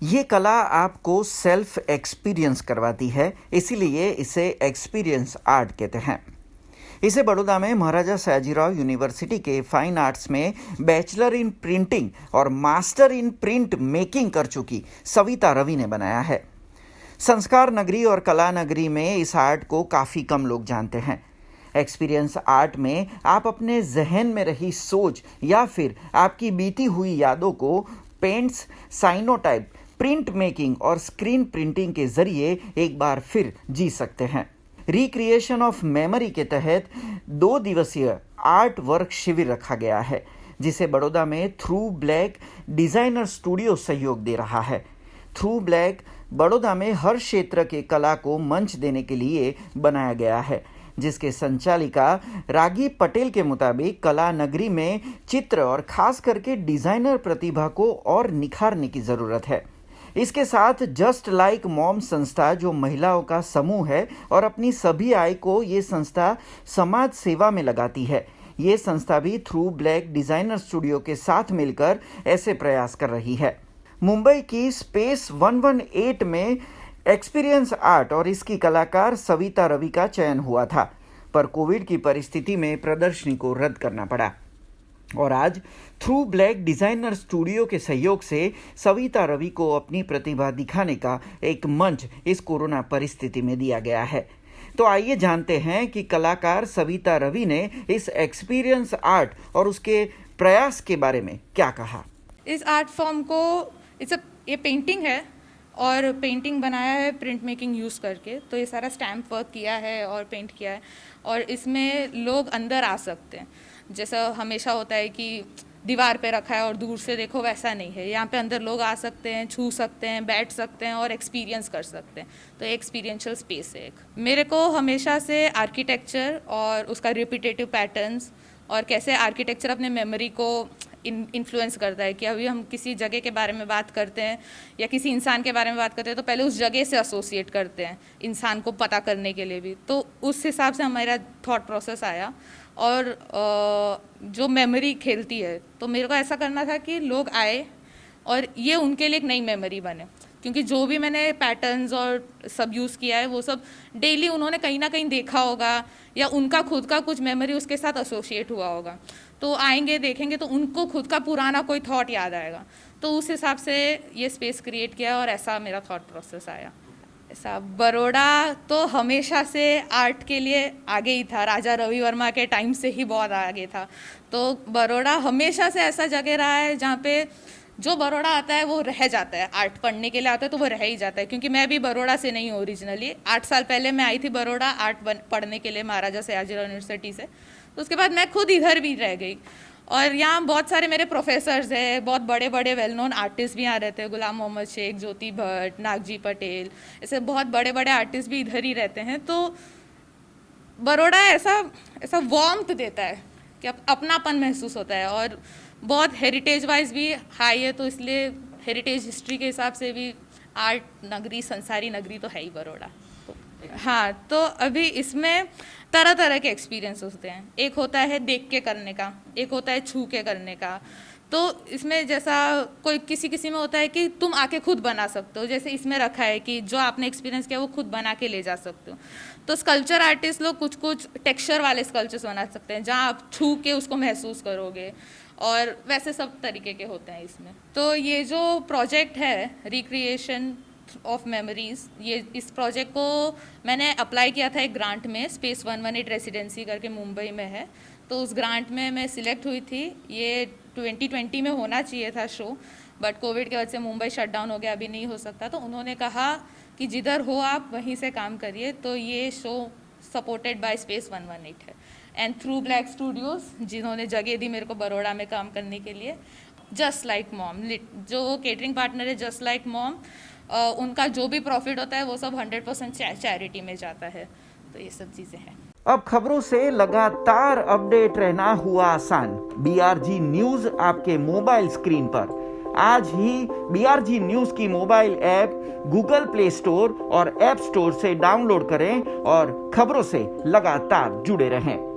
ये कला आपको सेल्फ एक्सपीरियंस करवाती है, इसीलिए इसे एक्सपीरियंस आर्ट कहते हैं। इसे बड़ौदा में महाराजा सयाजीराव यूनिवर्सिटी के फाइन आर्ट्स में बैचलर इन प्रिंटिंग और मास्टर इन प्रिंट मेकिंग कर चुकी सविता रवि ने बनाया है। संस्कार नगरी और कला नगरी में इस आर्ट को काफ़ी कम लोग जानते हैं। एक्सपीरियंस आर्ट में आप अपने जहन में रही सोच या फिर आपकी बीती हुई यादों को पेंट्स, साइनोटाइप, प्रिंट मेकिंग और स्क्रीन प्रिंटिंग के जरिए एक बार फिर जी सकते हैं। रिक्रिएशन ऑफ मेमोरी के तहत 2 दिवसीय आर्ट वर्क शिविर रखा गया है, जिसे बड़ौदा में थ्रू ब्लैक डिजाइनर स्टूडियो सहयोग दे रहा है। थ्रू ब्लैक बड़ौदा में हर क्षेत्र के कला को मंच देने के लिए बनाया गया है, जिसके संचालिका रागी पटेल के मुताबिक कला नगरी में चित्र और खास करके डिजाइनर प्रतिभा को और निखारने की जरूरत है। इसके साथ जस्ट लाइक मॉम संस्था, जो महिलाओं का समूह है और अपनी सभी आय को ये संस्था समाज सेवा में लगाती है, ये संस्था भी थ्रू ब्लैक डिजाइनर स्टूडियो के साथ मिलकर ऐसे प्रयास कर रही है। मुंबई की स्पेस 118 में एक्सपीरियंस आर्ट और इसकी कलाकार सविता रवि का चयन हुआ था, पर कोविड की परिस्थिति में प्रदर्शनी को रद्द करना पड़ा और आज थ्रू ब्लैक डिजाइनर स्टूडियो के सहयोग से सविता रवि को अपनी प्रतिभा दिखाने का एक मंच इस कोरोना परिस्थिति में दिया गया है। तो आइए जानते हैं कि कलाकार सविता रवि ने इस एक्सपीरियंस आर्ट और उसके प्रयास के बारे में क्या कहा। इस आर्ट फॉर्म को ये पेंटिंग है और पेंटिंग बनाया है प्रिंट मेकिंग यूज़ करके। तो ये सारा स्टैम्प वर्क किया है और पेंट किया है और इसमें लोग अंदर आ सकते हैं। जैसा हमेशा होता है कि दीवार पे रखा है और दूर से देखो, वैसा नहीं है। यहाँ पे अंदर लोग आ सकते हैं, छू सकते हैं, बैठ सकते हैं और एक्सपीरियंस कर सकते हैं। तो एक्सपीरियंशियल स्पेस है एक। मेरे को हमेशा से आर्किटेक्चर और उसका रिपीटेटिव पैटर्न्स और कैसे आर्किटेक्चर अपने मेमोरी को इन्फ्लुएंस करता है कि अभी हम किसी जगह के बारे में बात करते हैं या किसी इंसान के बारे में बात करते हैं तो पहले उस जगह से एसोसिएट करते हैं इंसान को पता करने के लिए भी। तो उस हिसाब से हमारा थॉट प्रोसेस आया और जो मेमोरी खेलती है, तो मेरे को ऐसा करना था कि लोग आए और ये उनके लिए एक नई मेमोरी बने, क्योंकि जो भी मैंने पैटर्न्स और सब यूज़ किया है वो सब डेली उन्होंने कहीं ना कहीं देखा होगा या उनका खुद का कुछ मेमोरी उसके साथ एसोसिएट हुआ होगा। तो आएंगे, देखेंगे तो उनको खुद का पुराना कोई थॉट याद आएगा। तो उस हिसाब से ये स्पेस क्रिएट किया और ऐसा मेरा थॉट प्रोसेस आया। ऐसा बड़ौदा तो हमेशा से आर्ट के लिए आगे ही था, राजा रवि वर्मा के टाइम से ही बहुत आगे था। तो बड़ौदा हमेशा से ऐसा जगह रहा है जहाँ पे जो बड़ौदा आता है वो रह जाता है। आर्ट पढ़ने के लिए आता है तो वो रह ही जाता है, क्योंकि मैं भी बड़ौदा से नहीं हूँ ओरिजिनली। 8 साल पहले मैं आई थी बड़ौदा आर्ट पढ़ने के लिए महाराजा सयाजीराव यूनिवर्सिटी से। तो उसके बाद मैं खुद इधर भी रह गई और यहाँ बहुत सारे मेरे प्रोफेसर्स हैं, बहुत बड़े बड़े वेल नोन आर्टिस्ट भी यहाँ रहते हैं। गुलाम मोहम्मद शेख, ज्योति भट्ट, नागजी पटेल, ऐसे बहुत बड़े बड़े आर्टिस्ट भी इधर ही रहते हैं। तो बड़ौदा ऐसा वार्मथ देता है कि अपनापन महसूस होता है और बहुत हेरिटेज वाइज भी हाई है। तो इसलिए हेरिटेज हिस्ट्री के हिसाब से भी आर्ट नगरी, संसारी नगरी तो है ही बड़ौदा। हाँ, तो अभी इसमें तरह तरह के एक्सपीरियंस होते हैं। एक होता है देख के करने का, एक होता है छू के करने का। तो इसमें जैसा कोई किसी में होता है कि तुम आके खुद बना सकते हो, जैसे इसमें रखा है कि जो आपने एक्सपीरियंस किया वो खुद बना के ले जा सकते हो। तो स्कल्पचर आर्टिस्ट लोग कुछ टेक्सचर वाले स्कल्पचर्स बना सकते हैं जहाँ आप छू के उसको महसूस करोगे, और वैसे सब तरीके के होते हैं इसमें। तो ये जो प्रोजेक्ट है रिक्रिएशन ऑफ मेमोरीज, ये इस प्रोजेक्ट को मैंने अप्लाई किया था एक ग्रांट में, स्पेस 118 रेसिडेंसी करके मुंबई में है। तो उस ग्रांट में मैं सिलेक्ट हुई थी। ये 2020 में होना चाहिए था शो, बट कोविड की वजह से मुंबई शटडाउन हो गया, अभी नहीं हो सकता। तो उन्होंने कहा कि जिधर हो आप वहीं से काम करिए। तो ये शो सपोर्टेड बाय स्पेस 118 है एंड थ्रू ब्लैक स्टूडियोज, जिन्होंने जगह दी मेरे को बड़ौदा में काम करने के लिए। जस्ट लाइक मॉम, जो केटरिंग पार्टनर है जस्ट लाइक मॉम, उनका जो भी प्रॉफिट होता है वो सब 100% चैरिटी में जाता है। तो ये सब चीज़ें हैं। अब खबरों से लगातार अपडेट रहना हुआ आसान। BRG न्यूज आपके मोबाइल स्क्रीन पर। आज ही BRG न्यूज की mobile app Google play store और ऐप स्टोर से डाउनलोड करें और खबरों से लगातार जुड़े रहें।